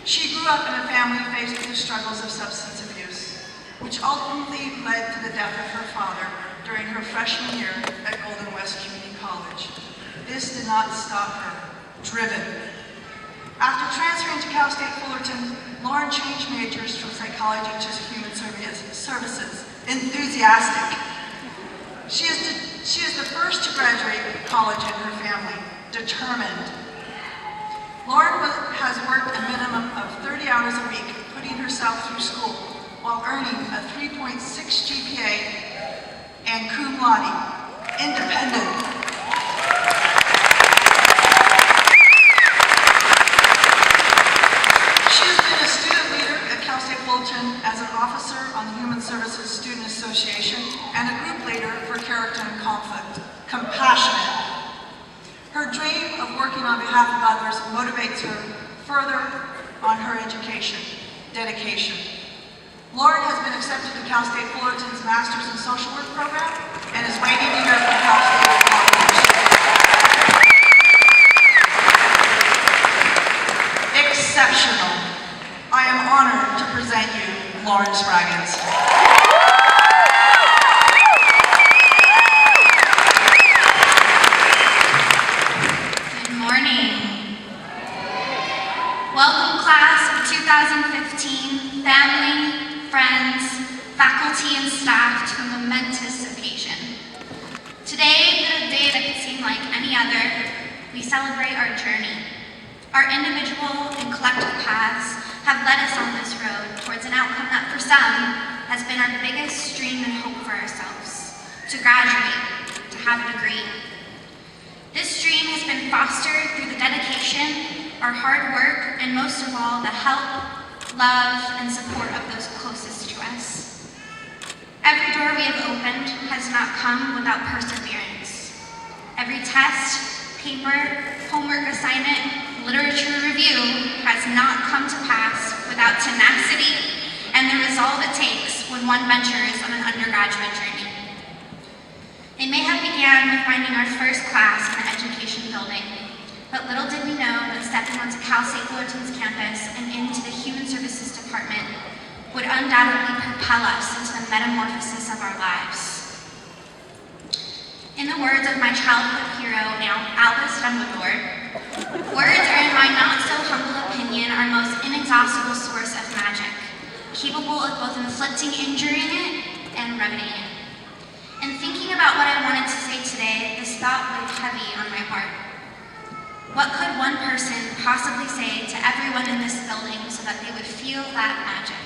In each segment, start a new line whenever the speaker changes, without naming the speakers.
She grew up in a family faced with the struggles of substance abuse, which ultimately led to the death of her father during her freshman year at Golden West Community College. This did not stop her. Driven. After transferring to Cal State Fullerton, Lauren changed majors from psychology to human services. Enthusiastic. She is the first to graduate college in her family. Determined. Lauren has worked a minimum of 30 hours a week, putting herself through school while earning a 3.6 GPA and cum laude. Independent. As an officer on the Human Services Student Association and a group leader for Character and Conflict. Compassionate. Her dream of working on behalf of others motivates her further on her education. Dedication. Lauren has been accepted to Cal State Fullerton's Masters in Social Work program and is waiting to hear from Cal State Fullerton. Exceptional. I am honored to present you Lauren Spraggins.
Good morning. Welcome class of 2015, family, friends, faculty, and staff to a momentous occasion. Today, the day that could seem like any other, we celebrate our journey. Our individual and collective paths have led us on this road towards an outcome that for some has been our biggest dream and hope for ourselves, to graduate, to have a degree. This dream has been fostered through the dedication, our hard work, and most of all, the help, love, and support of those closest to us. Every door we have opened has not come without perseverance. Every test, paper, homework assignment, literature review has not come to pass without tenacity and the resolve it takes when one ventures on an undergraduate journey. It may have began with finding our first class in the education building, but little did we know that stepping onto Cal State Fullerton's campus and into the Human Services Department would undoubtedly propel us into the metamorphosis of our lives. In the words of my childhood hero, now Albus Dumbledore, words are, in my not-so-humble opinion, our most inexhaustible source of magic, capable of both inflicting injury in it and remedying it. In thinking about what I wanted to say today, this thought weighed heavy on my heart. What could one person possibly say to everyone in this building so that they would feel that magic?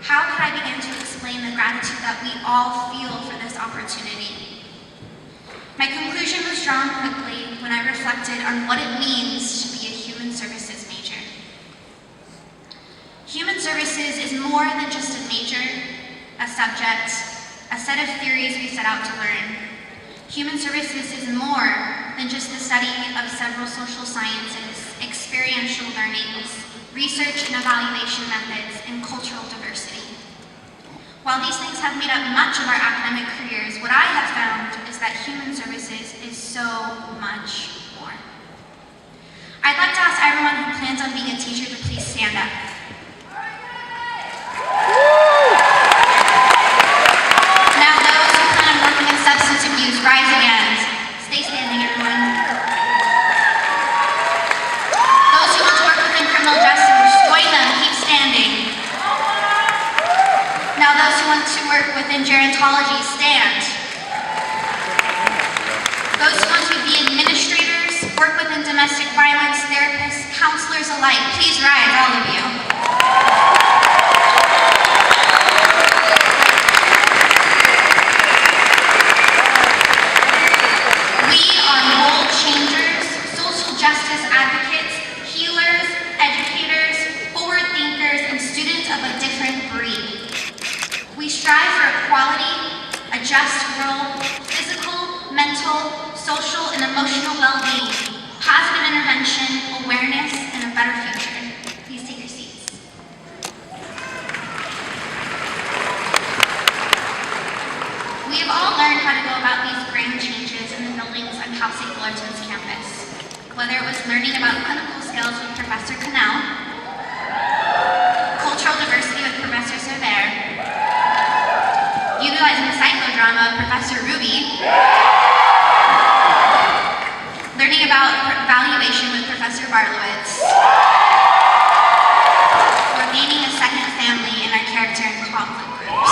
How could I begin to explain the gratitude that we all feel for this opportunity? My conclusion was drawn quickly when I reflected on what it means to be a human services major. Human services is more than just a major, a subject, a set of theories we set out to learn. Human services is more than just the study of several social sciences, experiential learnings, research and evaluation methods, and cultural diversity. While these things have made up much of our academic careers, what I have found is that human services is so much more. I'd like to ask everyone who plans on being a teacher to please stand up. Now those who plan on working in substance abuse, rise again. Stay standing, everyone. Those who want to work within criminal justice, join them, keep standing. Now those who want to work within gerontology, stand. Those who want to be administrators, work within domestic violence, therapists, counselors alike, please rise, all of you. We are mold changers, social justice advocates, healers, educators, forward thinkers, and students of a different breed. We strive for equality, a just world, physical, mental, social, and emotional well-being, positive intervention, awareness, and a better future. Please take your seats. Barlowitz for gaining a second family in our character and conflict groups.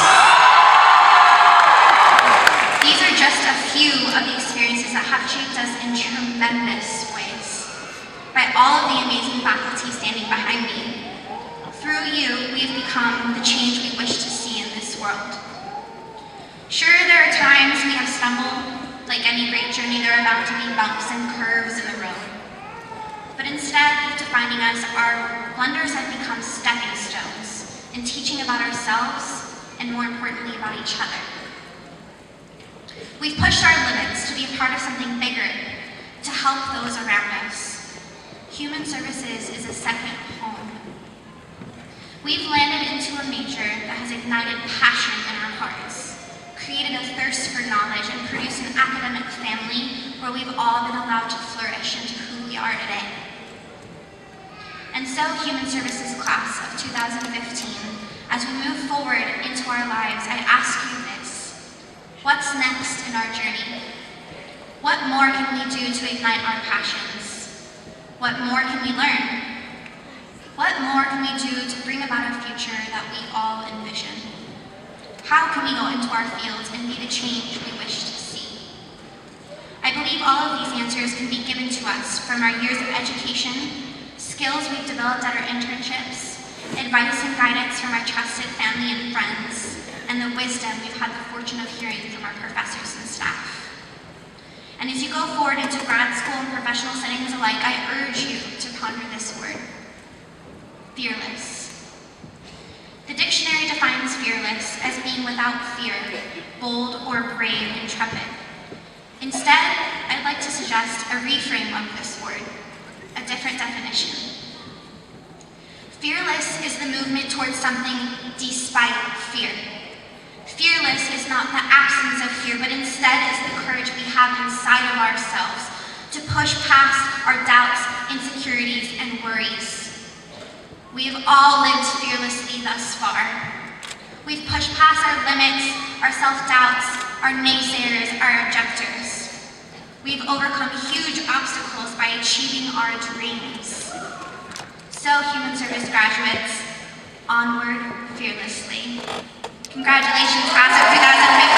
These are just a few of the experiences that have shaped us in tremendous ways. By all of the amazing faculty standing behind me, through you, we've become the change we wish to see in this world. Sure, there are times we have stumbled. Like any great journey, there are bound to be bumps and curves in the road. But instead of defining us, our blunders have become stepping stones in teaching about ourselves and, more importantly, about each other. We've pushed our limits to be a part of something bigger, to help those around us. Human services is a second home. We've landed into a major that has ignited passion in our hearts, created a thirst for knowledge, and produced an academic family where we've all been allowed to flourish into who we are today. And so, Human Services class of 2015, as we move forward into our lives, I ask you this: what's next in our journey? What more can we do to ignite our passions? What more can we learn? What more can we do to bring about a future that we all envision? How can we go into our fields and be the change we wish to see? I believe all of these answers can be given to us from our years of education, skills we've developed at our internships, advice and guidance from our trusted family and friends, and the wisdom we've had the fortune of hearing from our professors and staff. And as you go forward into grad school and professional settings alike, I urge you to ponder this word: fearless. The dictionary defines fearless as being without fear, bold or brave, intrepid. Instead, I'd like to suggest a reframe of this word, a different definition. Fearless is the movement towards something despite fear. Fearless is not the absence of fear, but instead is the courage we have inside of ourselves to push past our doubts, insecurities, and worries. We've all lived fearlessly thus far. We've pushed past our limits, our self-doubts, our naysayers, our objectors. We've overcome huge obstacles by achieving our dreams. So, Human Service graduates, onward fearlessly. Congratulations, class of 2015.